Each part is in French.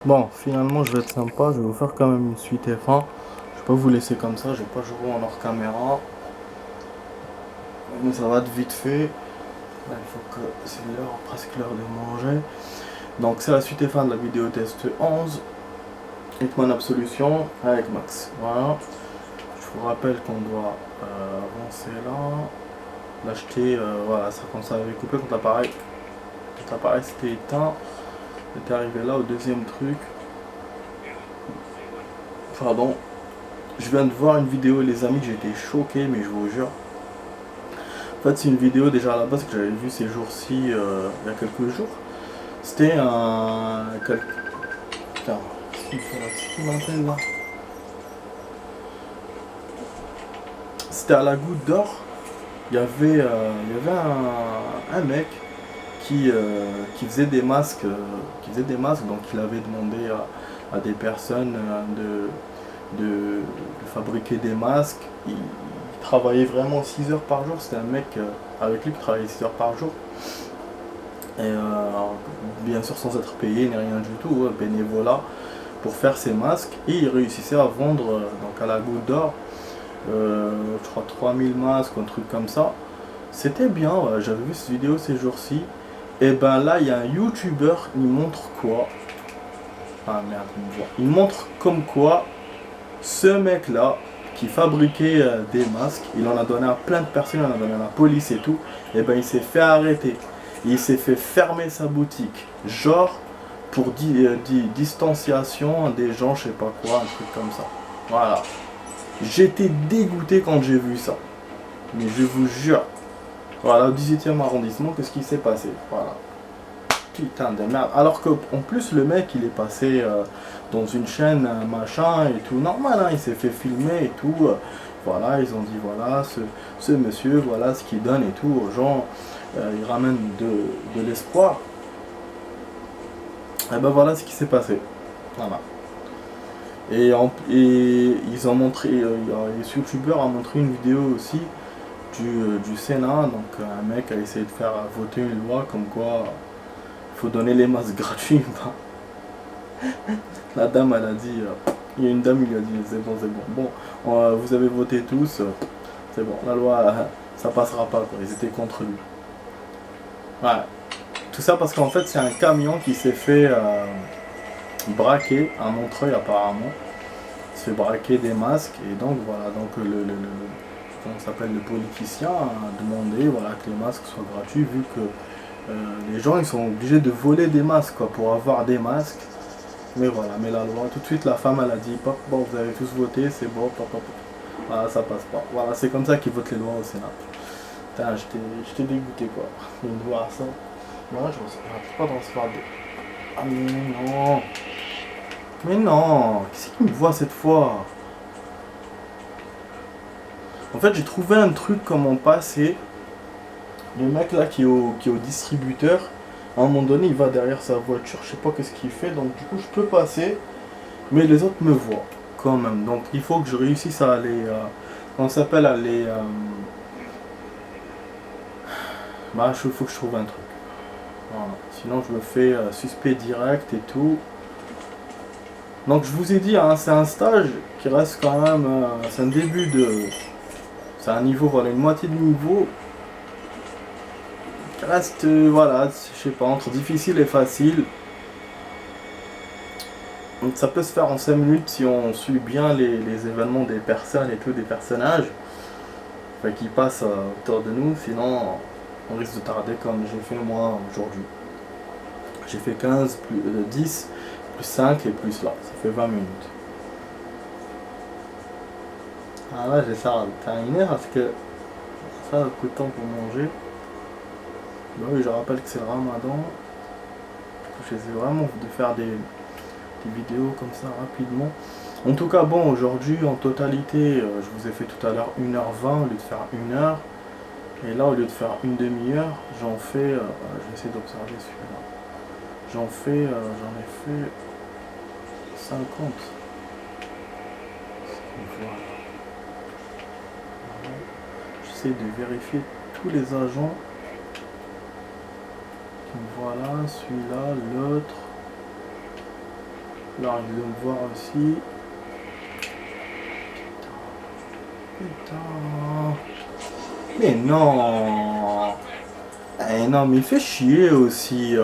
Bon, finalement, je vais être sympa, je vais vous faire quand même une suite F1. Je vais pas vous laisser comme ça, je vais pas jouer en hors caméra. Mais ça va être vite fait. Là, il faut que c'est l'heure, presque l'heure de manger. Donc, c'est la suite F1 de la vidéo test 11. Hitman Absolution avec Max. Voilà. Je vous rappelle qu'on doit avancer là. L'acheter, voilà, ça quand ça avait coupé quand l'appareil s'était éteint. J'étais arrivé là au deuxième truc. Pardon. Je viens de voir une vidéo les amis, j'étais choqué mais je vous jure. En fait c'est une vidéo déjà à la base que j'avais vue ces jours-ci, il y a quelques jours. C'était un... Putain, qu'est-ce qu'il m'appelle là? C'était à la Goutte d'Or. Il y avait un mec qui faisait des masques, donc il avait demandé à des personnes de fabriquer des masques. Il travaillait vraiment 6 heures par jour, c'était un mec avec lui qui travaillait 6 heures par jour. Et bien sûr sans être payé ni rien du tout, bénévolat pour faire ses masques. Et il réussissait à vendre donc à la Goutte d'Or, je crois 3000 masques, un truc comme ça. C'était bien, ouais, j'avais vu cette vidéo ces jours-ci. Et ben là, il y a un YouTuber, il montre quoi? Ah merde, il montre comme quoi ce mec-là, qui fabriquait des masques, il en a donné à plein de personnes, il en a donné à la police et tout, et ben il s'est fait arrêter. Il s'est fait fermer sa boutique. Genre, pour distanciation des gens, je sais pas quoi, un truc comme ça. Voilà. J'étais dégoûté quand j'ai vu ça. Mais je vous jure. Voilà, au 18e arrondissement, qu'est-ce qui s'est passé? Voilà. Putain de merde. Alors qu'en plus, le mec, il est passé dans une chaîne, machin et tout. Normal, hein, il s'est fait filmer et tout. Voilà, ils ont dit, voilà, ce monsieur, voilà ce qu'il donne et tout aux gens. Il ramène de l'espoir. Et ben voilà ce qui s'est passé. Voilà. Et ils ont montré, les youtubeurs a montré une vidéo aussi du Sénat. Donc un mec a essayé de faire voter une loi comme quoi il faut donner les masques gratuits. La dame, elle a dit, il y a une dame, il lui a dit, c'est bon, c'est bon. Bon, vous avez voté tous, c'est bon, la loi, ça passera pas, quoi. Ils étaient contre lui. Ouais. Tout ça parce qu'en fait, c'est un camion qui s'est fait braquer à Montreuil, apparemment. Il s'est fait braquer des masques, et donc, voilà, donc comment s'appelle, le politicien a demandé, voilà, que les masques soient gratuits, vu que les gens, ils sont obligés de voler des masques, quoi, pour avoir des masques. Mais voilà, mais la loi, tout de suite la femme elle a dit, pop, bon vous avez tous voté, c'est bon, pop, pop. Voilà, ça passe pas. Voilà, c'est comme ça qu'ils votent les lois au Sénat. Putain, j'étais dégoûté quoi, de voir ça. Moi je ne pas dans ce fardeau. Ah mais non. Mais non, qui c'est qui me voit cette fois? En fait j'ai trouvé un truc comment passer. Le mec là qui est au distributeur, à un moment donné il va derrière sa voiture, je sais pas qu'est-ce qu'il fait, donc du coup je peux passer. Mais les autres me voient quand même. Donc il faut que je réussisse à aller. On s'appelle aller. Bah, il faut que je trouve un truc. Voilà. Sinon, je me fais suspect direct et tout. Donc je vous ai dit, hein, c'est un stage qui reste quand même. C'est un début de. C'est un niveau, voilà, une moitié de niveau. Qui reste, voilà, je sais pas, entre difficile et facile. Donc ça peut se faire en 5 minutes si on suit bien les événements des personnes et tout, des personnages. Qui passent autour de nous, sinon on risque de tarder comme j'ai fait moi aujourd'hui. J'ai fait 15 plus 10 plus 5 et plus là, ça fait 20 minutes. Ah là j'ai ça terminé parce que ça a beaucoup de temps pour manger. Bah oui, je rappelle que c'est le ramadan. J'essaie vraiment de faire des vidéos comme ça rapidement. En tout cas bon, aujourd'hui en totalité je vous ai fait tout à l'heure 1h20 au lieu de faire 1h. Et là, au lieu de faire une demi-heure, j'en fais. Je vais essayer d'observer celui-là. J'en ai fait 50. Voilà. J'essaie de vérifier tous les agents. Voilà, celui-là, l'autre. Là, il veut me voir aussi. Putain. Mais non. Eh non, mais il fait chier aussi.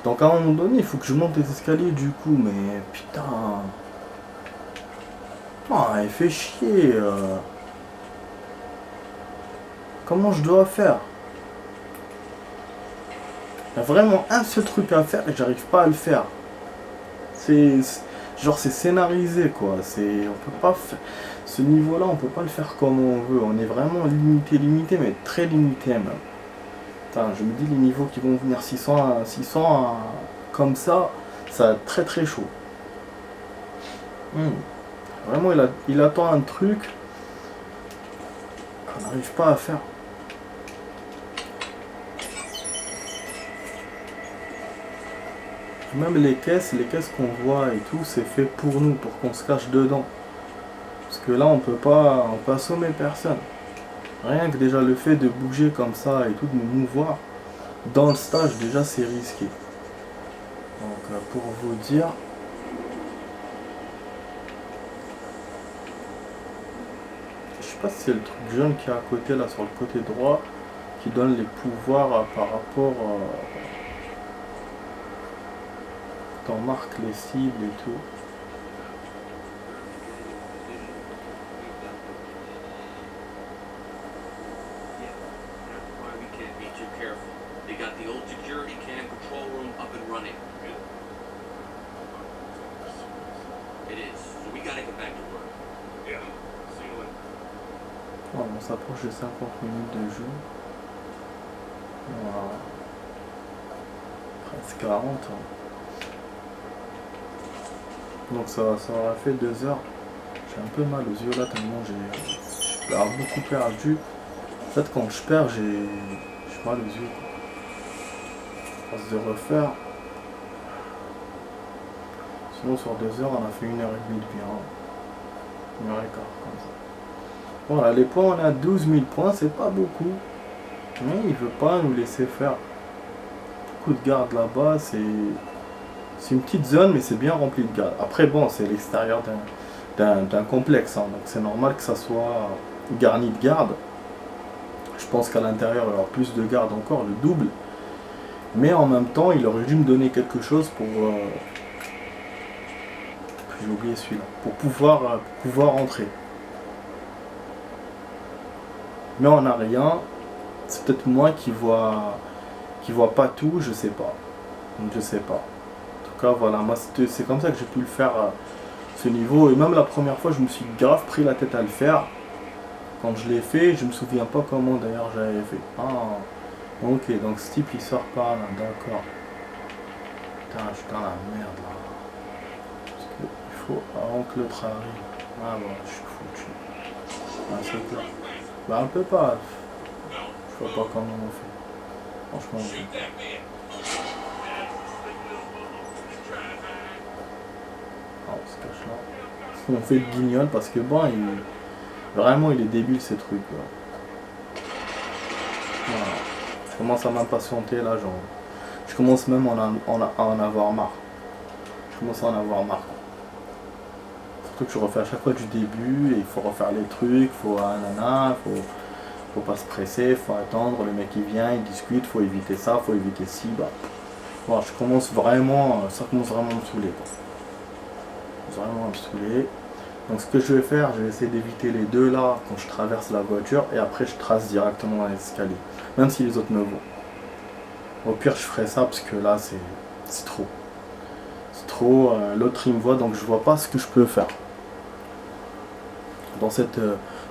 Donc à un moment donné, il faut que je monte les escaliers du coup, mais putain. Ah, il fait chier. Comment je dois faire? Il y a vraiment un seul truc à faire et j'arrive pas à le faire. Genre c'est scénarisé quoi. On peut pas faire ce niveau-là, on peut pas le faire comme on veut. On est vraiment limité, mais très limité même. Putain, je me dis les niveaux qui vont venir 600 comme ça va être très très chaud. Vraiment il attend un truc qu'on n'arrive pas à faire. Même les caisses qu'on voit et tout, c'est fait pour nous, pour qu'on se cache dedans. Parce que là, on peut assommer personne. Rien que déjà le fait de bouger comme ça et tout, de nous mouvoir, dans le stage, déjà, c'est risqué. Donc, pour vous dire... Je sais pas si c'est le truc jaune qui est à côté, là, sur le côté droit, qui donne les pouvoirs par rapport... T'en marques les cibles et tout. Voilà, on s'approche de 50 minutes de jeu. Voilà. Presque 40. Donc ça aura fait 2 heures. J'ai un peu mal aux yeux là tellement j'ai beaucoup perdu. En fait quand je perds j'ai mal aux yeux. À force de refaire. Sinon sur 2 heures on a fait 1h30 de bien. 1h15 comme ça. Voilà, les points on a 12 000 points, c'est pas beaucoup. Mais il veut pas nous laisser faire. Beaucoup de gardes là-bas, c'est une petite zone mais c'est bien rempli de gardes. Après bon c'est l'extérieur d'un complexe, hein, donc c'est normal que ça soit garni de gardes. Je pense qu'à l'intérieur il y aura plus de gardes encore, le double. Mais en même temps il aurait dû me donner quelque chose pour... j'ai oublié celui-là. Pour pouvoir entrer. Mais on n'a rien. C'est peut-être moi qui vois pas tout, je sais pas. Donc je sais pas. En tout cas voilà, moi c'est comme ça que j'ai pu le faire ce niveau. Et même la première fois je me suis grave pris la tête à le faire. Quand je l'ai fait, je me souviens pas comment d'ailleurs j'avais fait. Ah ok, donc ce type il sort par là, d'accord. Putain, je suis dans la merde là. Parce que il faut avant que l'autre arrive. Ah bon, je suis foutu. Ah c'est clair. Bah on peut pas. Je vois pas comment on fait. Franchement. Ah, on se cache là. On fait le guignol parce que bon, vraiment il est débile ces trucs. Voilà. Je commence à m'impatienter là, genre. Je commence même à en avoir marre. Je commence à en avoir marre. Surtout que je refais à chaque fois du début et il faut refaire les trucs, faut faut pas se presser, faut attendre, le mec il vient, il discute, faut éviter ça, faut éviter ci, bah. Voilà, ça commence vraiment à me saouler quoi. Vraiment à me saouler. Donc ce que je vais faire, je vais essayer d'éviter les deux là quand je traverse la voiture et après je trace directement dans l'escalier. Même si les autres me voient. Au pire je ferai ça parce que là c'est trop. C'est trop, l'autre il me voit donc je vois pas ce que je peux faire. Dans cette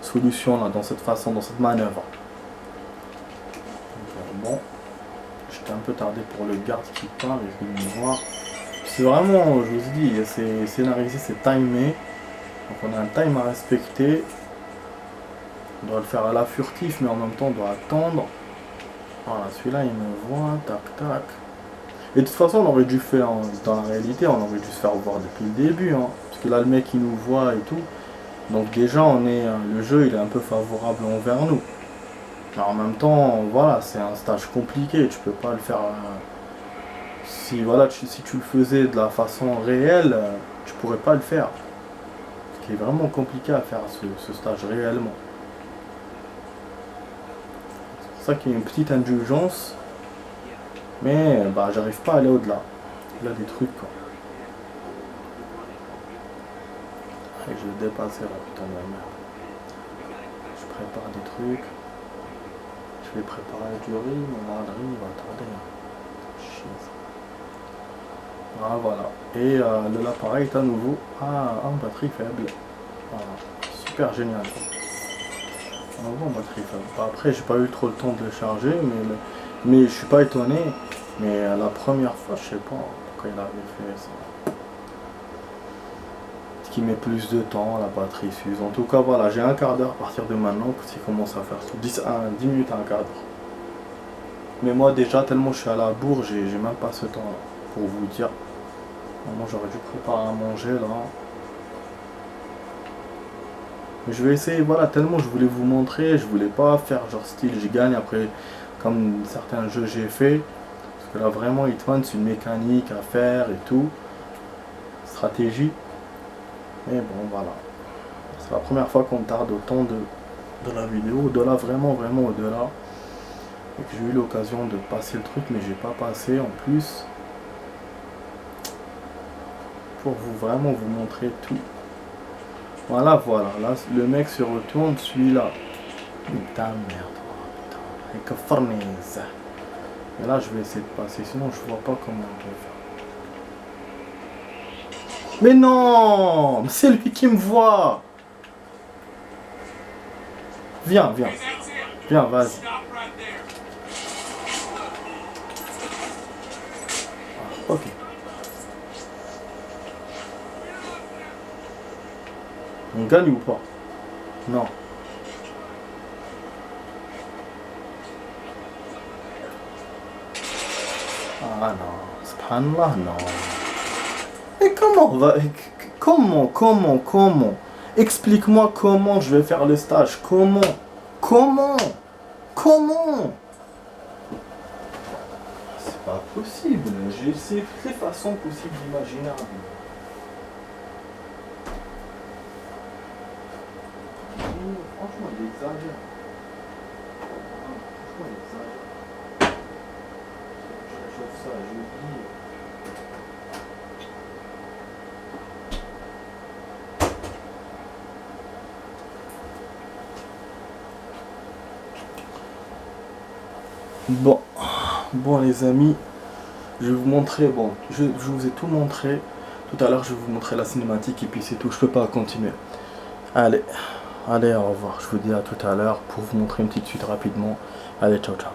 solution là, dans cette façon, dans cette manœuvre. Donc, bon, j'étais un peu tardé pour le garde qui parle et je vais me voir. C'est vraiment, je vous ai dit, c'est scénarisé, c'est timé. Donc on a un time à respecter. On doit le faire à la furtif, mais en même temps on doit attendre. Voilà, celui-là il me voit, tac tac. Et de toute façon on aurait dû faire, dans la réalité, on aurait dû se faire voir depuis le début. Hein, parce que là le mec il nous voit et tout. Donc déjà le jeu il est un peu favorable envers nous. Mais en même temps, voilà, c'est un stage compliqué, tu peux pas le faire Si, voilà, si tu le faisais de la façon réelle, tu pourrais pas le faire. Ce qui est vraiment compliqué à faire ce stage réellement. C'est pour ça qu'il y a une petite indulgence. Mais bah j'arrive pas à aller au-delà. Il y a des trucs quoi. Et je vais dépasser là, putain de la merde. Je prépare des trucs. Je vais préparer du riz, mais là le riz il va tarder. Chier ça. Ah voilà. Et l'appareil est à nouveau en batterie faible. Voilà. Super génial. À nouveau en batterie faible. Bah, après j'ai pas eu trop le temps de le charger, mais je suis pas étonné. Mais la première fois, je sais pas pourquoi il avait fait ça. Ce qui met plus de temps, la batterie s'use. En tout cas, voilà, j'ai un quart d'heure à partir de maintenant que s'il commence à faire 10 minutes à un quart d'heure. Mais moi, déjà, tellement je suis à la bourre, j'ai même pas ce temps-là. Pour vous dire. Moi, j'aurais dû préparer à manger là. Mais je vais essayer, voilà, tellement je voulais vous montrer. Je voulais pas faire genre style, je gagne après, comme certains jeux j'ai fait. Parce que là, vraiment, Hitman, c'est une mécanique à faire et tout. Stratégie. Mais bon, voilà. C'est la première fois qu'on tarde autant de la vidéo. Au-delà, vraiment, vraiment au-delà. Et que j'ai eu l'occasion de passer le truc, mais j'ai pas passé en plus. Pour vous vraiment vous montrer tout. Voilà, voilà. Là, le mec se retourne, celui-là. Putain, merde. Putain. Avec un fournaise. Et là, je vais essayer de passer. Sinon, je vois pas comment on peut faire. Mais non! C'est lui qui me voit! Viens, viens. Viens, vas-y. Ok. On gagne ou pas? Non. Ah non. Subhanallah, non. Et comment on va... Comment? Explique-moi comment je vais faire le stage. Comment? C'est pas possible. J'ai essayé toutes les façons possibles imaginables. Franchement, il exagère. Je réchauffe ça, j'ai oublié. Bon les amis, je vais vous montrer, je vous ai tout montré. Tout à l'heure je vais vous montrer la cinématique et puis c'est tout, je peux pas continuer. Allez, au revoir, je vous dis à tout à l'heure pour vous montrer une petite suite rapidement. Allez, ciao ciao.